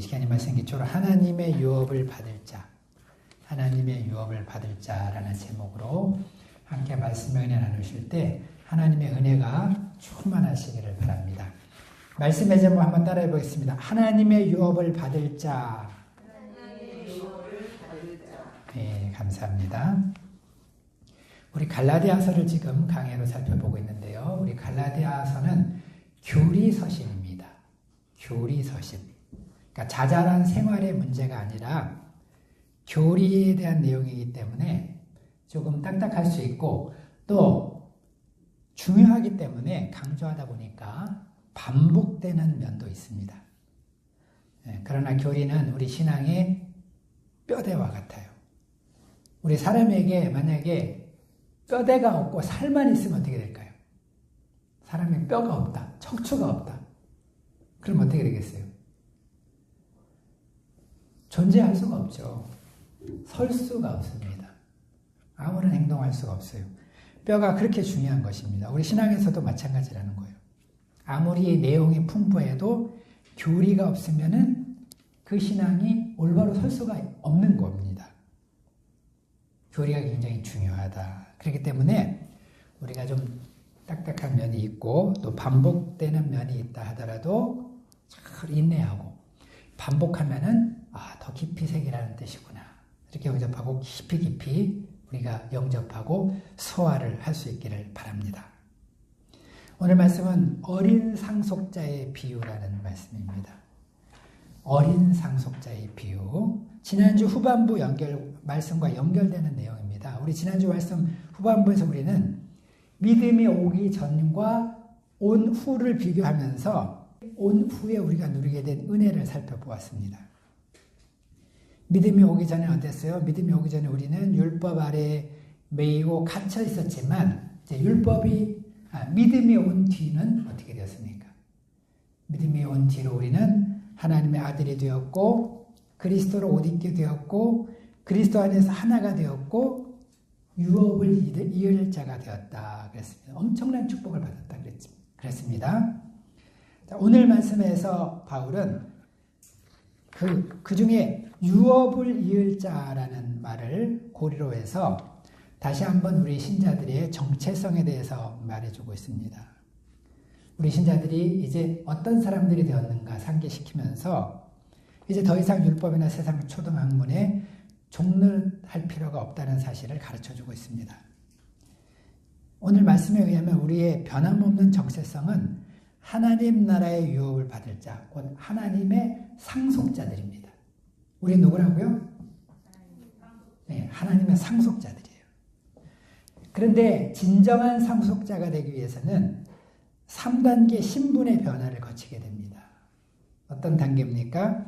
시간에 말씀 기초로 하나님의 유업을 받을 자, 하나님의 유업을 받을 자라는 제목으로 함께 말씀을 은혜 나누실 때 하나님의 은혜가 충만하시기를 바랍니다. 말씀의 제목 한번 따라해 보겠습니다. 하나님의 유업을 받을 자. 네, 감사합니다. 우리 갈라디아서를 지금 강해로 살펴보고 있는데요. 우리 갈라디아서는 교리서신입니다. 교리서신. 그러니까 자잘한 생활의 문제가 아니라 교리에 대한 내용이기 때문에 조금 딱딱할 수 있고 또 중요하기 때문에 강조하다 보니까 반복되는 면도 있습니다. 그러나 교리는 우리 신앙의 뼈대와 같아요. 우리 사람에게 만약에 뼈대가 없고 살만 있으면 어떻게 될까요? 사람의 뼈가 없다, 척추가 없다. 그럼 어떻게 되겠어요? 존재할 수가 없죠. 설 수가 없습니다. 아무런 행동할 수가 없어요. 뼈가 그렇게 중요한 것입니다. 우리 신앙에서도 마찬가지라는 거예요. 아무리 내용이 풍부해도 교리가 없으면은 그 신앙이 올바로 설 수가 없는 겁니다. 교리가 굉장히 중요하다. 그렇기 때문에 우리가 좀 딱딱한 면이 있고 또 반복되는 면이 있다 하더라도 잘 인내하고 반복하면은 더 깊이 새기라는 뜻이구나. 이렇게 영접하고 깊이 우리가 영접하고 소화를 할 수 있기를 바랍니다. 오늘 말씀은 어린 상속자의 비유라는 말씀입니다. 어린 상속자의 비유. 지난주 후반부 말씀과 연결되는 내용입니다. 우리 지난주 말씀 후반부에서 우리는 믿음이 오기 전과 온 후를 비교하면서 온 후에 우리가 누리게 된 은혜를 살펴보았습니다. 믿음이 오기 전에 어땠어요? 믿음이 오기 전에 우리는 율법 아래 매이고 갇혀 있었지만 이제 믿음이 온 뒤는 어떻게 되었습니까? 믿음이 온 뒤로 우리는 하나님의 아들이 되었고 그리스도로 옷 입게 되었고 그리스도 안에서 하나가 되었고 유업을 이을 자가 되었다 그랬습니다. 엄청난 축복을 받았다 그랬습니다. 자, 오늘 말씀에서 바울은 그 중에 유업을 이을 자라는 말을 고리로 해서 다시 한번 우리 신자들의 정체성에 대해서 말해주고 있습니다. 우리 신자들이 이제 어떤 사람들이 되었는가 상기시키면서 이제 더 이상 율법이나 세상 초등학문에 종론할 필요가 없다는 사실을 가르쳐주고 있습니다. 오늘 말씀에 의하면 우리의 변함없는 정체성은 하나님 나라의 유업을 받을 자, 곧 하나님의 상속자들입니다. 우리 누구라고요? 네, 하나님의 상속자들이에요. 그런데 진정한 상속자가 되기 위해서는 3단계 신분의 변화를 거치게 됩니다. 어떤 단계입니까?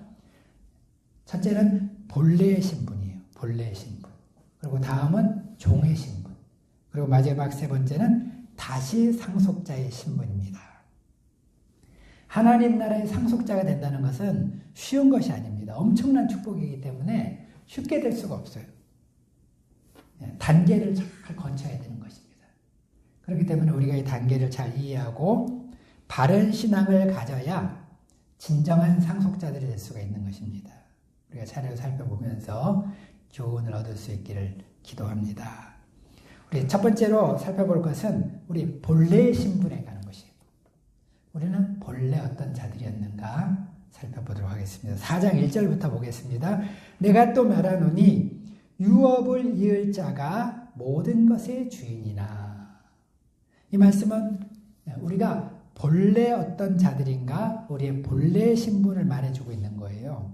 첫째는 본래의 신분이에요. 본래의 신분. 그리고 다음은 종의 신분. 그리고 마지막 세 번째는 다시 상속자의 신분입니다. 하나님 나라의 상속자가 된다는 것은 쉬운 것이 아닙니다. 엄청난 축복이기 때문에 쉽게 될 수가 없어요. 단계를 잘 거쳐야 되는 것입니다. 그렇기 때문에 우리가 이 단계를 잘 이해하고 바른 신앙을 가져야 진정한 상속자들이 될 수가 있는 것입니다. 우리가 차례로 살펴보면서 교훈을 얻을 수 있기를 기도합니다. 우리 첫 번째로 살펴볼 것은 우리 본래의 신분에 가는 것이에요. 우리는 본래 어떤 자들이었는가 살펴보도록 하겠습니다. 4장 1절부터 보겠습니다. 내가 또 말하노니 유업을 이을 자가 모든 것의 주인이나. 이 말씀은 우리가 본래 어떤 자들인가 우리의 본래의 신분을 말해주고 있는 거예요.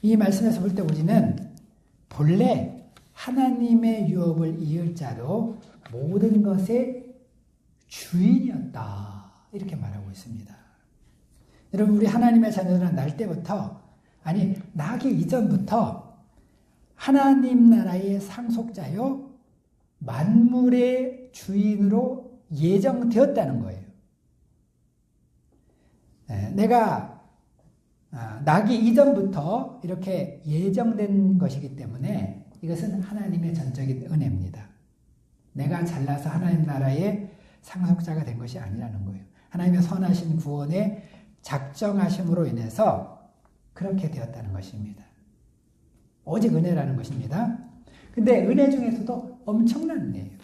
이 말씀에서 볼 때 우리는 본래 하나님의 유업을 이을 자로 모든 것의 주인이었다. 이렇게 말하고 있습니다. 여러분 우리 하나님의 자녀들은 날 때부터 나기 이전부터 하나님 나라의 상속자요 만물의 주인으로 예정되었다는 거예요. 내가 나기 이전부터 이렇게 예정된 것이기 때문에 이것은 하나님의 전적인 은혜입니다. 내가 잘나서 하나님 나라의 상속자가 된 것이 아니라는 거예요. 하나님의 선하신 구원에 작정하심으로 인해서 그렇게 되었다는 것입니다. 오직 은혜라는 것입니다. 근데 은혜 중에서도 엄청난 은혜예요.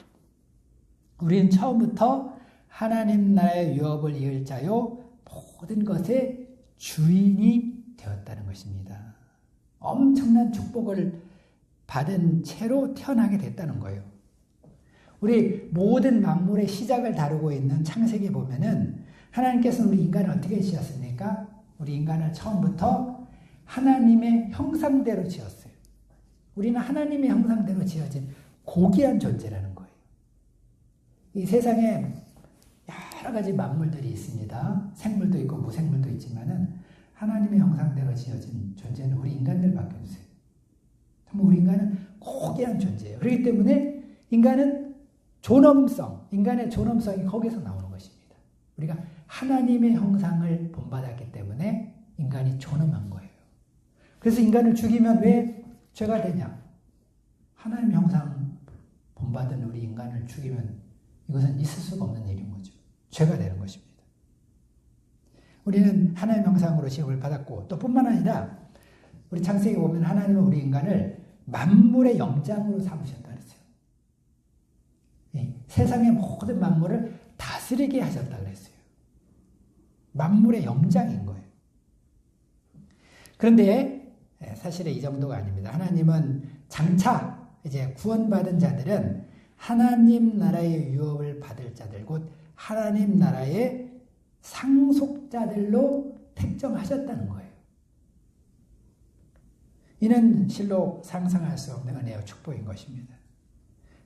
우리는 처음부터 하나님 나라의 유업을 이을 자요 모든 것의 주인이 되었다는 것입니다. 엄청난 축복을 받은 채로 태어나게 됐다는 거예요. 우리 모든 만물의 시작을 다루고 있는 창세기 보면은 하나님께서는 우리 인간을 어떻게 지었습니까? 우리 인간을 처음부터 하나님의 형상대로 지었어요. 우리는 하나님의 형상대로 지어진 고귀한 존재라는 거예요. 이 세상에 여러 가지 만물들이 있습니다. 생물도 있고 무생물도 있지만은 하나님의 형상대로 지어진 존재는 우리 인간들밖에 없어요. 정말 우리 인간은 고귀한 존재예요. 그렇기 때문에 인간은 인간의 존엄성이 거기서 나오는 것입니다. 우리가 하나님의 형상을 본받았기 때문에 인간이 존엄한 거예요. 그래서 인간을 죽이면 왜 죄가 되냐? 하나님의 형상 본받은 우리 인간을 죽이면 이것은 있을 수가 없는 일인 거죠. 죄가 되는 것입니다. 우리는 하나님의 형상으로 지음을 받았고 또 뿐만 아니라 우리 창세기 보면 하나님은 우리 인간을 만물의 영장으로 삼으셨다 그랬어요. 세상의 모든 만물을 다스리게 하셨다 그랬어요. 만물의 영장인 거예요. 그런데 사실은 이 정도가 아닙니다. 하나님은 장차 이제 구원받은 자들은 하나님 나라의 유업을 받을 자들, 곧 하나님 나라의 상속자들로 택정하셨다는 거예요. 이는 실로 상상할 수 없는 은혜와 축복인 것입니다.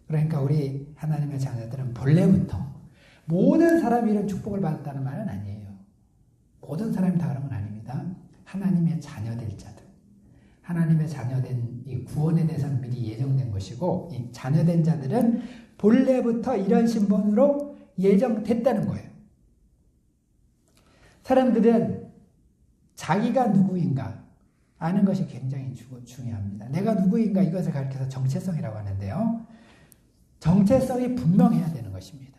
그러니까 우리 하나님의 자녀들은 본래부터 모든 사람이 이런 축복을 받았다는 말은 아니에요. 모든 사람이 다 그런 건 아닙니다. 하나님의 자녀될 자들, 하나님의 자녀된 이 구원에 대해서는 미리 예정된 것이고 이 자녀된 자들은 본래부터 이런 신분으로 예정됐다는 거예요. 사람들은 자기가 누구인가 아는 것이 굉장히 중요합니다. 내가 누구인가 이것을 가리켜서 정체성이라고 하는데요. 정체성이 분명해야 되는 것입니다.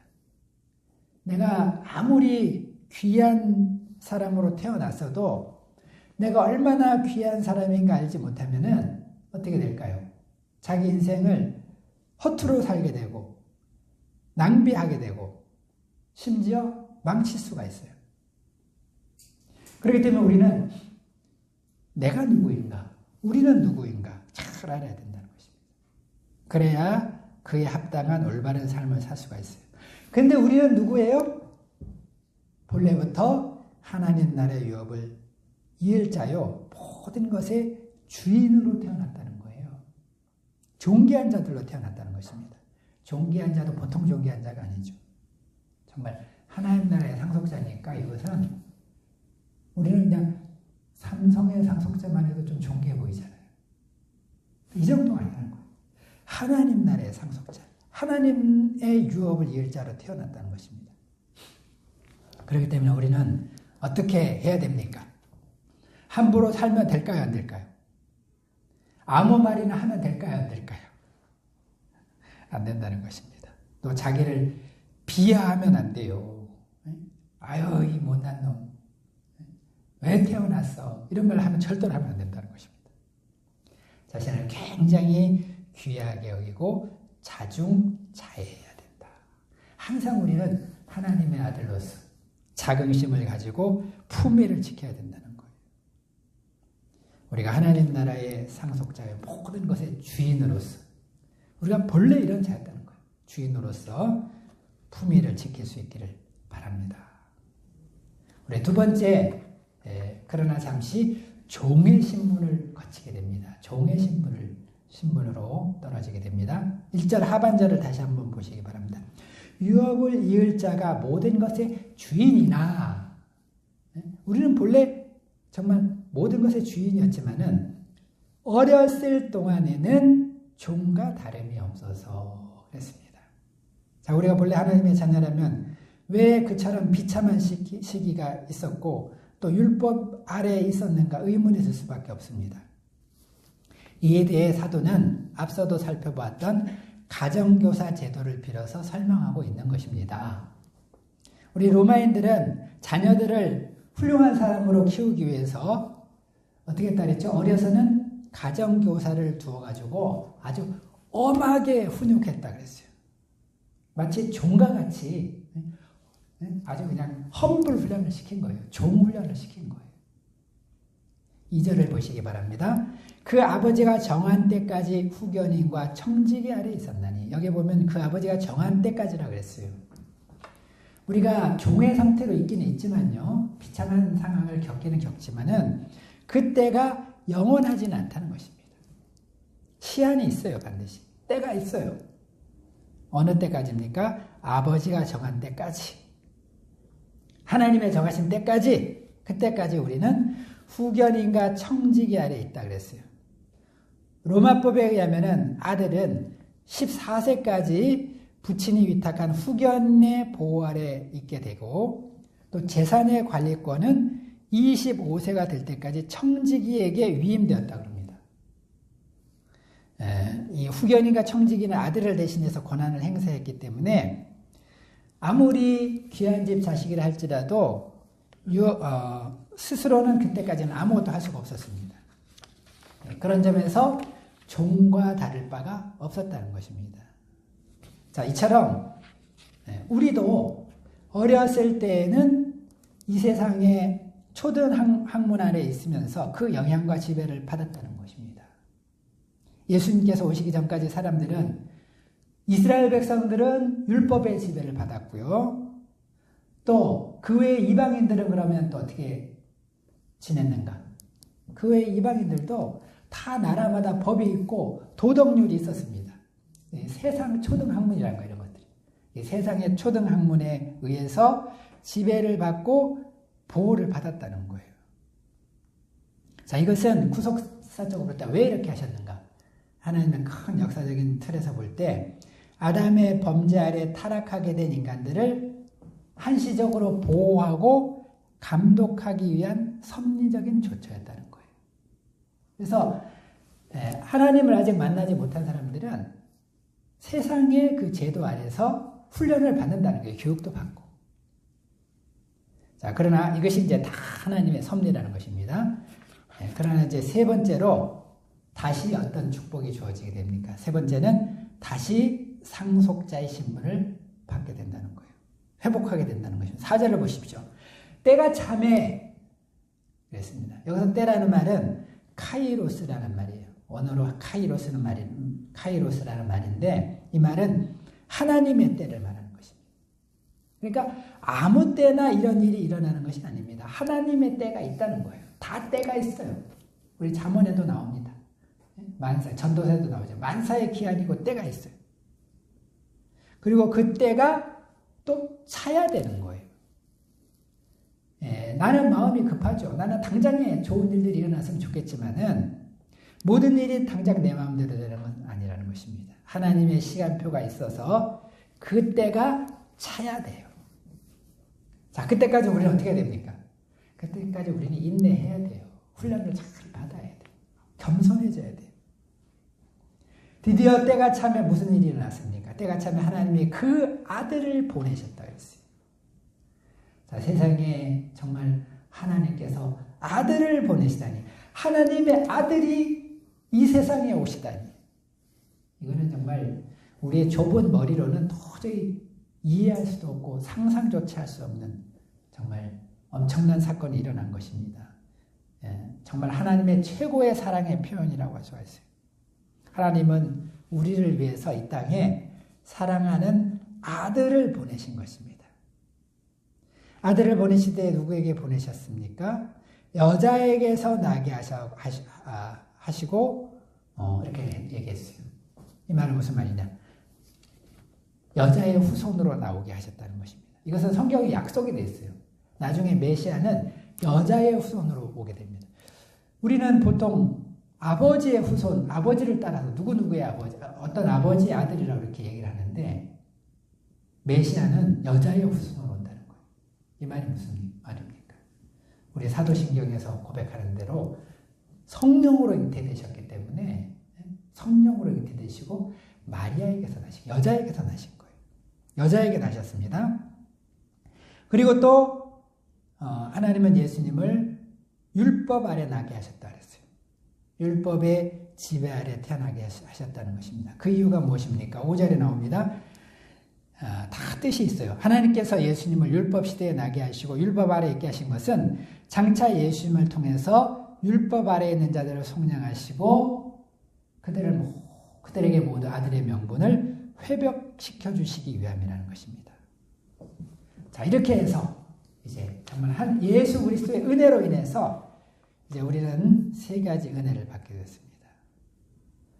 내가 아무리 귀한 사람으로 태어났어도 내가 얼마나 귀한 사람인가 알지 못하면은 어떻게 될까요? 자기 인생을 허투루 살게 되고 낭비하게 되고 심지어 망칠 수가 있어요. 그렇기 때문에 우리는 내가 누구인가, 우리는 누구인가 잘 알아야 된다는 것입니다. 그래야 그에 합당한 올바른 삶을 살 수가 있어요. 그런데 우리는 누구예요? 본래부터 하나님 나라의 유업을 이을 자요 모든 것의 주인으로 태어났다는 거예요. 존귀한 자들로 태어났다는 것입니다. 존귀한 자도 보통 존귀한 자가 아니죠. 정말 하나님 나라의 상속자니까 이것은 우리는 그냥 삼성의 상속자만 해도 좀 존귀해 보이잖아요. 이 정도가 아니라는 거예요. 하나님 나라의 상속자, 하나님의 유업을 이을 자로 태어났다는 것입니다. 그렇기 때문에 우리는 어떻게 해야 됩니까? 함부로 살면 될까요? 안 될까요? 아무 말이나 하면 될까요? 안 될까요? 안 된다는 것입니다. 또 자기를 비하하면 안 돼요. 아유, 이 못난 놈. 왜 태어났어? 이런 말 하면 절대로 하면 안 된다는 것입니다. 자신을 굉장히 귀하게 여기고 자중자애해야 된다. 항상 우리는 하나님의 아들로서 자긍심을 가지고 품위를 지켜야 된다는 거예요. 우리가 하나님 나라의 상속자의 모든 것의 주인으로서 우리가 본래 이런 자였다는 거예요. 주인으로서 품위를 지킬 수 있기를 바랍니다. 우리 두 번째, 그러나 잠시 종의 신분을 거치게 됩니다. 종의 신분으로 떨어지게 됩니다. 1절 하반절을 다시 한번 보시기 바랍니다. 유업을 이을 자가 모든 것의 주인이나, 우리는 본래 정말 모든 것의 주인이었지만은 어렸을 동안에는 종과 다름이 없어서 그랬습니다. 자, 우리가 본래 하나님의 자녀라면 왜 그처럼 비참한 시기가 있었고 또 율법 아래에 있었는가 의문이 들 수밖에 없습니다. 이에 대해 사도는 앞서도 살펴보았던 가정교사 제도를 빌어서 설명하고 있는 것입니다. 우리 로마인들은 자녀들을 훌륭한 사람으로 키우기 위해서 어떻게 했다 그랬죠? 어려서는 가정교사를 두어가지고 아주 엄하게 훈육했다 그랬어요. 마치 종과 같이 아주 그냥 험불 훈련을 시킨 거예요. 종 훈련을 시킨 거예요. 2절을 보시기 바랍니다. 그 아버지가 정한 때까지 후견인과 청지기 아래 있었나니. 여기 보면 그 아버지가 정한 때까지라 그랬어요. 우리가 종의 상태로 있기는 있지만요. 비참한 상황을 겪기는 겪지만은 그때가 영원하지는 않다는 것입니다. 시한이 있어요. 반드시. 때가 있어요. 어느 때까지입니까? 아버지가 정한 때까지. 하나님의 정하신 때까지. 그때까지 우리는 후견인과 청지기 아래에 있다 그랬어요. 로마법에 의하면은 아들은 14세까지 부친이 위탁한 후견의 보호 아래 있게 되고 또 재산의 관리권은 25세가 될 때까지 청지기에게 위임되었다 그럽니다. 이 후견인과 청지기는 아들을 대신해서 권한을 행사했기 때문에 아무리 귀한 집 자식이라 할지라도 스스로는 그때까지는 아무것도 할 수가 없었습니다. 그런 점에서 종과 다를 바가 없었다는 것입니다. 자, 이처럼 우리도 어렸을 때에는 이 세상의 초등 학문 아래에 있으면서 그 영향과 지배를 받았다는 것입니다. 예수님께서 오시기 전까지 사람들은 이스라엘 백성들은 율법의 지배를 받았고요. 또 그 외 이방인들은 그러면 또 어떻게 지냈는가? 그 외 이방인들도 다 나라마다 법이 있고 도덕률이 있었습니다. 세상 초등학문이라는 거예요. 이런 것들이. 세상의 초등학문에 의해서 지배를 받고 보호를 받았다는 거예요. 자, 이것은 구속사적으로 왜 이렇게 하셨는가? 하나님은 큰 역사적인 틀에서 볼 때 아담의 범죄 아래 타락하게 된 인간들을 한시적으로 보호하고 감독하기 위한 섭리적인 조처였다는 거예요. 그래서 하나님을 아직 만나지 못한 사람들은 세상의 그 제도 아래서 훈련을 받는다는 거예요. 교육도 받고. 자, 그러나 이것이 이제 다 하나님의 섭리라는 것입니다. 그러나 이제 세 번째로 다시 어떤 축복이 주어지게 됩니까? 세 번째는 다시 상속자의 신분을 받게 된다는 거예요. 회복하게 된다는 것입니다. 4절을 보십시오. 때가 참에 그랬습니다. 여기서 때라는 말은 카이로스라는 말이에요. 원어로 카이로스라는 말인데 이 말은 하나님의 때를 말하는 것입니다. 그러니까 아무 때나 이런 일이 일어나는 것이 아닙니다. 하나님의 때가 있다는 거예요. 다 때가 있어요. 우리 잠언에도 나옵니다. 만사, 전도서에도 나오죠. 만사의 기한이고 때가 있어요. 그리고 그 때가 또 차야 되는 거예요. 나는 마음이 급하죠. 나는 당장에 좋은 일들이 일어났으면 좋겠지만은 모든 일이 당장 내 마음대로 되는 건 아니라는 것입니다. 하나님의 시간표가 있어서 그 때가 차야 돼요. 자, 그때까지 우리는 어떻게 됩니까? 그때까지 우리는 인내해야 돼요. 훈련을 잘 받아야 돼요. 겸손해져야 돼요. 드디어 때가 차면 무슨 일이 일어났습니까? 때가 차면 하나님이 그 아들을 보내셨다 했어요. 자, 세상에 정말 하나님께서 아들을 보내시다니, 하나님의 아들이 이 세상에 오시다니, 이거는 정말 우리의 좁은 머리로는 도저히 이해할 수도 없고 상상조차 할 수 없는 정말 엄청난 사건이 일어난 것입니다. 정말 하나님의 최고의 사랑의 표현이라고 할 수가 있어요. 하나님은 우리를 위해서 이 땅에 사랑하는 아들을 보내신 것입니다. 아들을 보내시되 누구에게 보내셨습니까? 여자에게서 나게 하시고 이렇게 얘기했어요. 이 말은 무슨 말이냐? 여자의 후손으로 나오게 하셨다는 것입니다. 이것은 성경에 약속이 되어 있어요. 나중에 메시아는 여자의 후손으로 오게 됩니다. 우리는 보통 아버지의 후손, 아버지를 따라서 누구누구의 아버지, 어떤 아버지의 아들이라고 이렇게 얘기를 하는데 메시아는 여자의 후손으로 온다는 거예요. 이 말이 무슨 말입니까? 우리 사도신경에서 고백하는 대로 성령으로 잉태되셨기 때문에 성령으로 잉태되시고 마리아에게서 나신, 여자에게서 나신 거예요. 여자에게 나셨습니다. 그리고 또 하나님은 예수님을 율법 아래 나게 하셨다 그랬어요. 율법의 지배 아래 태어나게 하셨다는 것입니다. 그 이유가 무엇입니까? 5절에 나옵니다. 다 뜻이 있어요. 하나님께서 예수님을 율법 시대에 나게 하시고 율법 아래 있게 하신 것은 장차 예수님을 통해서 율법 아래에 있는 자들을 속량하시고 그들에게 모두 아들의 명분을 회복시켜 주시기 위함이라는 것입니다. 자, 이렇게 해서 이제 정말 예수 그리스도의 은혜로 인해서 이제 우리는 세 가지 은혜를 받게 됐습니다.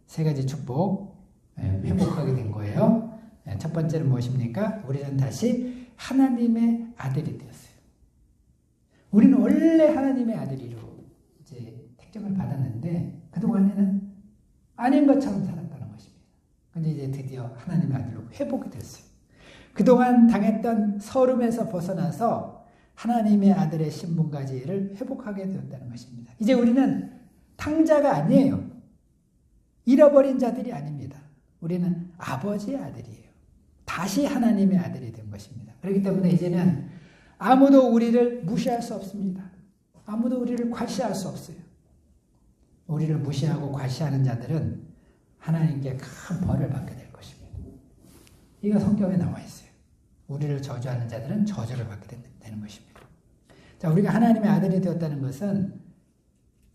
세 가지 축복 회복하게 된 거예요. 첫 번째는 무엇입니까? 우리는 다시 하나님의 아들이 되었어요. 우리는 원래 하나님의 아들이로 이제 택정을 받았는데 그동안에는 아닌 것처럼 살았다는 것입니다. 근데 이제 드디어 하나님의 아들로 회복이 됐어요. 그동안 당했던 서름에서 벗어나서 하나님의 아들의 신분까지를 회복하게 되었다는 것입니다. 이제 우리는 탕자가 아니에요. 잃어버린 자들이 아닙니다. 우리는 아버지의 아들이에요. 다시 하나님의 아들이 된 것입니다. 그렇기 때문에 이제는 아무도 우리를 무시할 수 없습니다. 아무도 우리를 과시할 수 없어요. 우리를 무시하고 과시하는 자들은 하나님께 큰 벌을 받게 될 것입니다. 이거 성경에 나와 있어요. 우리를 저주하는 자들은 저주를 받게 되는 것입니다. 자, 우리가 하나님의 아들이 되었다는 것은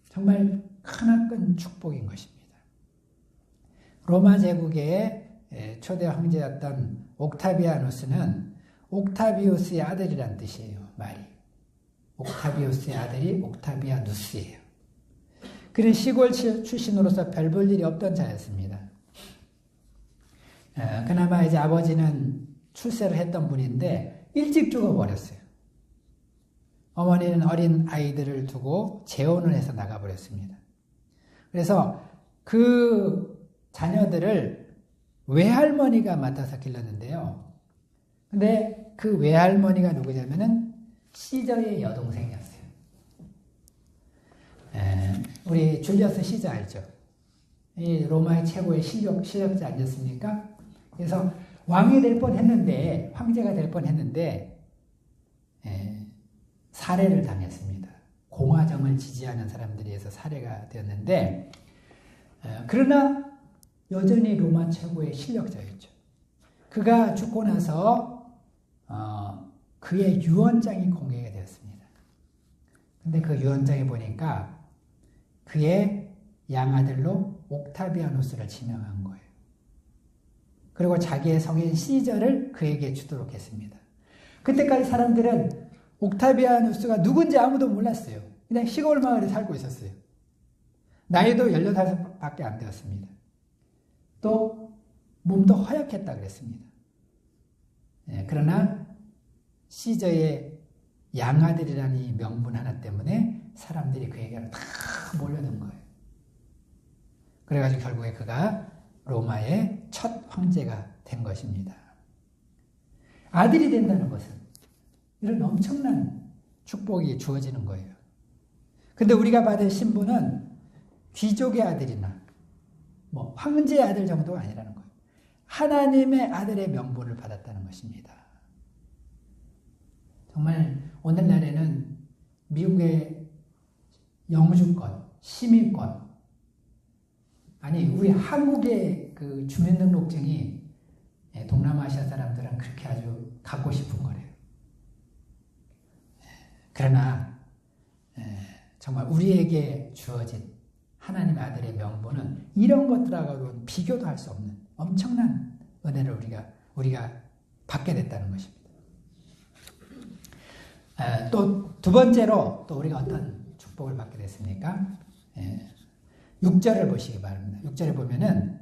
정말 크나큰 축복인 것입니다. 로마 제국의 초대 황제였던 옥타비아누스는 옥타비우스의 아들이란 뜻이에요. 말이. 옥타비우스의 아들이 옥타비아누스예요. 그는 시골 출신으로서 별 볼 일이 없던 자였습니다. 그나마 이제 아버지는 출세를 했던 분인데 일찍 죽어버렸어요. 어머니는 어린 아이들을 두고 재혼을 해서 나가버렸습니다. 그래서 그 자녀들을 외할머니가 맡아서 길렀는데요. 근데 그 외할머니가 누구냐면은 시저의 여동생이었어요. 우리 줄리어스 시저 알죠? 이 로마의 최고의 실력자 아니었습니까? 그래서 왕이 될 뻔했는데, 황제가 될 뻔했는데 살해를 당했습니다. 공화정을 지지하는 사람들에 의해서 살해가 되었는데, 그러나 여전히 로마 최고의 실력자였죠. 그가 죽고 나서 그의 유언장이 공개가 되었습니다. 근데 그 유언장에 보니까 그의 양아들로 옥타비아누스를 지명한 거예요. 그리고 자기의 성인 시저를 그에게 주도록 했습니다. 그때까지 사람들은 옥타비아누스가 누군지 아무도 몰랐어요. 그냥 시골 마을에 살고 있었어요. 나이도 18밖에 안 되었습니다. 또 몸도 허약했다 그랬습니다. 그러나 시저의 양아들이라는 이 명분 하나 때문에 사람들이 그에게로 다 몰려든 거예요. 그래가지고 결국에 그가 로마의 첫 황제가 된 것입니다. 아들이 된다는 것은 이런 엄청난 축복이 주어지는 거예요. 근데 우리가 받은 신분은 귀족의 아들이나 황제의 아들 정도가 아니라는 거예요. 하나님의 아들의 명분을 받았다는 것입니다. 정말 오늘날에는 미국의 영주권, 시민권, 아니 우리 한국의 그 주민등록증이 동남아시아 사람들은 그렇게 아주 갖고 싶은 거래요. 그러나 정말 우리에게 주어진 하나님의 아들의 명분은 이런 것들하고는 비교도 할 수 없는 엄청난 은혜를 우리가 받게 됐다는 것입니다. 또 두 번째로 또 우리가 어떤 축복을 받게 됐습니까? 6절을 보시기 바랍니다. 6절에 보면은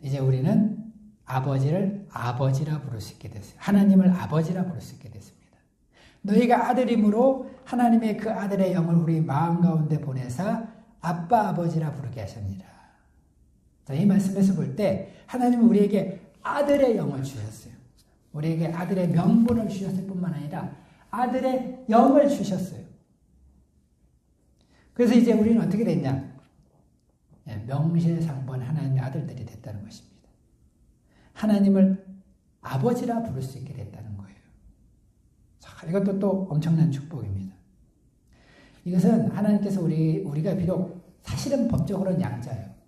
이제 우리는 아버지를 아버지라 부를 수 있게 됐어요. 하나님을 아버지라 부를 수 있게 됐습니다. 너희가 아들이므로 하나님의 그 아들의 영을 우리 마음 가운데 보내사 아빠 아버지라 부르게 하십니다. 자, 이 말씀에서 볼 때 하나님은 우리에게 아들의 영을 주셨어요. 우리에게 아들의 명분을 주셨을 뿐만 아니라 아들의 영을 주셨어요. 그래서 이제 우리는 어떻게 됐냐? 명실상부한 하나님의 아들들이 됐다는 것입니다. 하나님을 아버지라 부를 수 있게 됐다는 거예요. 자, 이것도 또 엄청난 축복입니다. 이것은 하나님께서 우리가 비록 사실은 법적으로는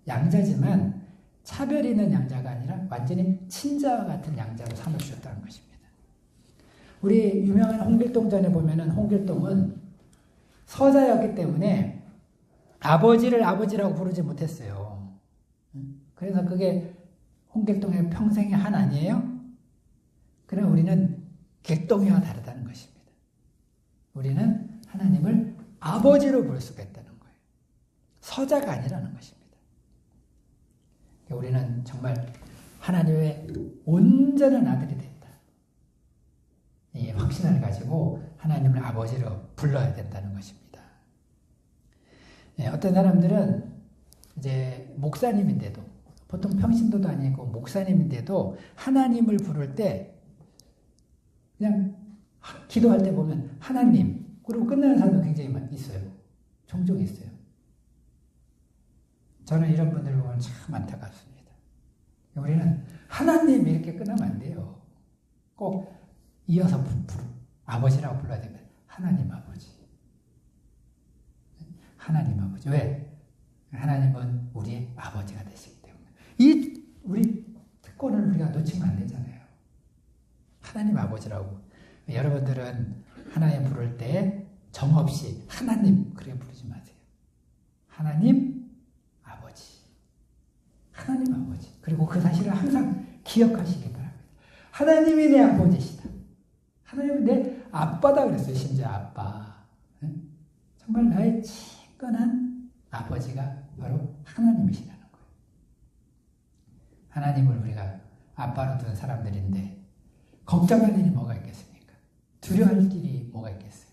양자지만 차별이 있는 양자가 아니라 완전히 친자와 같은 양자로 삼으셨다는 것입니다. 우리 유명한 홍길동전에 보면은 홍길동은 서자였기 때문에 아버지를 아버지라고 부르지 못했어요. 그래서 그게 홍길동의 평생의 한 아니에요? 그럼 우리는 길동이와 다르다는 것입니다. 우리는 하나님을 아버지로 부를 수가 있다는 거예요. 서자가 아니라는 것입니다. 우리는 정말 하나님의 온전한 아들이 됐다. 이 확신을 가지고 하나님을 아버지로 불러야 된다는 것입니다. 어떤 사람들은 이제 목사님인데도 보통 평신도도 아니고 목사님인데도 하나님을 부를 때 그냥 기도할 때 보면 하나님 그리고 끝나는 사람도 굉장히 있어요. 종종 있어요. 저는 이런 분들 보면 참 안타깝습니다. 우리는 하나님 이렇게 끝나면 안 돼요. 꼭 이어서 아버지라고 불러야 됩니다. 하나님 아버지. 하나님 아버지. 왜? 하나님은 우리의 아버지가 되시기 때문에. 우리 특권을 우리가 놓치면 안 되잖아요. 하나님 아버지라고. 여러분들은 하나님 부를 때 정없이 하나님 그렇게 부르지 마세요. 하나님 아버지. 하나님 아버지. 그리고 그 사실을 항상 기억하시기 바랍니다. 하나님이 내 아버지시다. 하나님은 내 아빠다 그랬어요. 심지어 아빠. 정말 나의 친근한 아버지가 바로 하나님이시라는 거예요. 하나님을 우리가 아빠로 두는 사람들인데 걱정할 일이 뭐가 있겠습니까? 두려워할 일이 뭐가 있겠어요?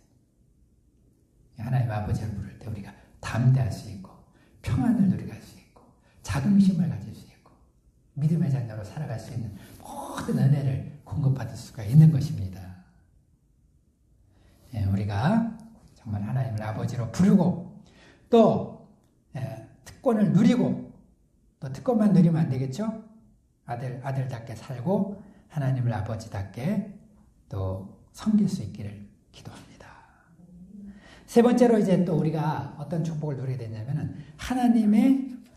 하나님 아버지를 부를 때 우리가 담대할 수 있고 평안을 누리게 할 수 있고 자긍심을 가질 수 있고 믿음의 자녀로 살아갈 수 있는 모든 은혜를 공급받을 수가 있는 것입니다. 우리가 정말 하나님을 아버지로 부르고 또 특권을 누리고 또 특권만 누리면 안 되겠죠? 아들답게 살고 하나님을 아버지답게 또 섬길 수 있기를 기도합니다. 세 번째로 이제 또 우리가 어떤 축복을 누리게 됐냐면은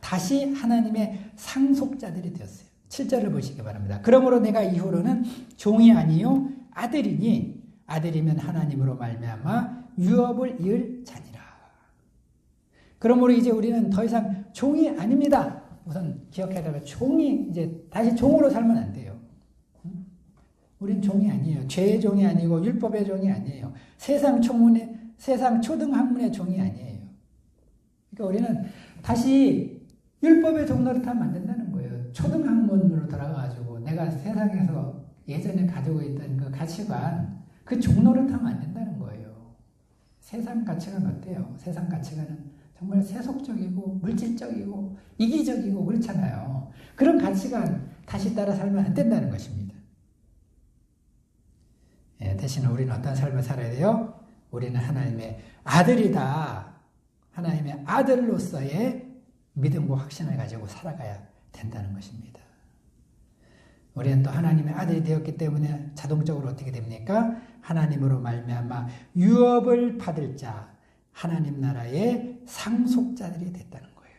다시 하나님의 상속자들이 되었어요. 7절을 보시기 바랍니다. 그러므로 내가 이후로는 종이 아니요 아들이니 아들이면 하나님으로 말미암아 유업을 이을 자니라. 그러므로 이제 우리는 더 이상 종이 아닙니다. 우선 기억해야 되면 종이 이제 다시 종으로 살면 안 돼요. 우린 종이 아니에요. 죄의 종이 아니고 율법의 종이 아니에요. 세상 초등학문의 종이 아니에요. 그러니까 우리는 다시 율법의 종로를 타면 안 된다는 거예요. 초등학문으로 돌아가가지고 내가 세상에서 예전에 가지고 있던 그 가치관, 그 종로를 타면 안 된다는 거예요. 세상 가치관 어때요? 세상 가치관은 정말 세속적이고 물질적이고 이기적이고 그렇잖아요. 그런 가치관 다시 따라 살면 안 된다는 것입니다. 대신 우리는 어떤 삶을 살아야 돼요? 우리는 하나님의 아들이다. 하나님의 아들로서의 믿음과 확신을 가지고 살아가야 된다는 것입니다. 우리는 또 하나님의 아들이 되었기 때문에 자동적으로 어떻게 됩니까? 하나님으로 말미암아 유업을 받을 자, 하나님 나라의 상속자들이 됐다는 거예요.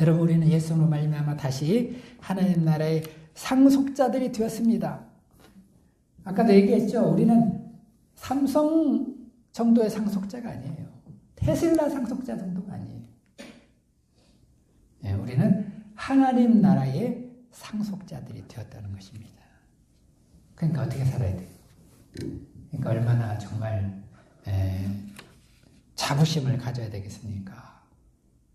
여러분, 우리는 예수로 말미암아 다시 하나님 나라의 상속자들이 되었습니다. 아까도 얘기했죠. 우리는 삼성 정도의 상속자가 아니에요. 테슬라 상속자 정도가 아니에요. 우리는 하나님 나라의 상속자들이 되었다는 것입니다. 그러니까 어떻게 살아야 돼요? 그러니까 얼마나 정말 자부심을 가져야 되겠습니까?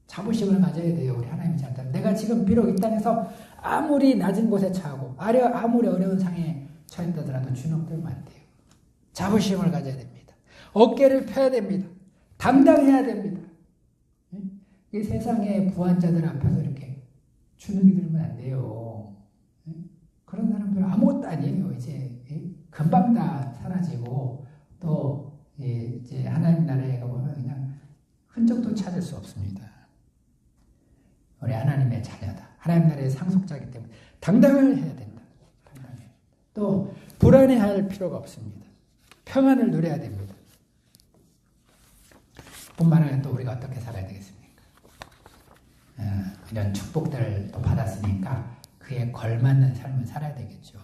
자부심을 가져야 돼요. 우리 하나님의 자녀들. 내가 지금 비록 이 땅에서 아무리 낮은 곳에 처하고 아무리 어려운 상에 처했다더라도 주눅들면 안 돼요. 자부심을 가져야 됩니다. 어깨를 펴야 됩니다. 담당해야 됩니다. 이 세상의 부한자들 앞에서 이렇게 주눅이 들면 안 돼요. 그런 사람들은 아무것도 아니에요. 이제 금방 다 사라지고 또 이제 하나님 나라에 가보면 그냥 흔적도 찾을 수 없습니다. 우리 하나님의 자녀다. 하나님 나라의 상속자이기 때문에 당당을 해야 된다. 또 불안해할 필요가 없습니다. 평안을 누려야 됩니다. 뿐만 아니라 또 우리가 어떻게 살아야 되겠습니까? 이런 축복들을 또 받았으니까 그에 걸맞는 삶을 살아야 되겠죠.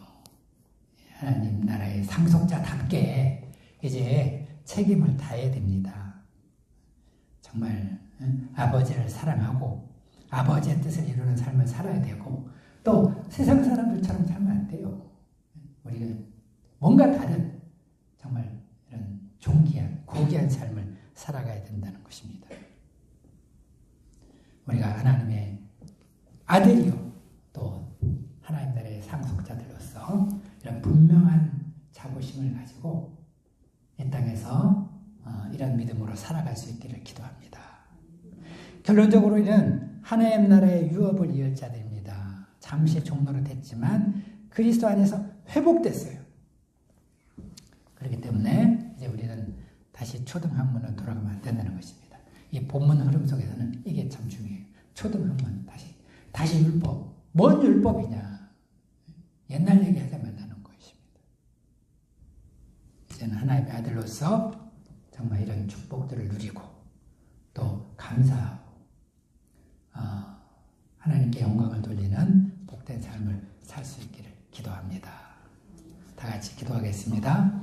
하나님 나라의 상속자답게 이제 책임을 다해야 됩니다. 정말 아버지를 사랑하고 아버지의 뜻을 이루는 삶을 살아야 되고 또 세상 사람들처럼 살면 안 돼요. 우리는 뭔가 다른 정말 이런 존귀한 고귀한 삶을 살아가야 된다는 것입니다. 우리가 하나님의 아들이요 또 하나님 나라의 상속자들로서 이런 분명한 자부심을 가지고 이 땅에서 이런 믿음으로 살아갈 수 있기를 기도합니다. 결론적으로 이는 하나님 나라의 유업을 이을 자들입니다. 잠시 종로로 됐지만 그리스도 안에서 회복됐어요. 그렇기 때문에 이제 우리는 다시 초등학문으로 돌아가면 안 된다는 것입니다. 이 본문 흐름 속에서는 이게 참 중요해요. 초등학문 다시 율법. 뭔 율법이냐. 옛날 얘기하지 말라는 것입니다. 이제는 하나님의 아들로서 정말 이런 축복들을 누리고 또 감사하고 하나님께 영광을 돌리는 복된 삶을 살 수 있기를 기도합니다. 다 같이 기도하겠습니다.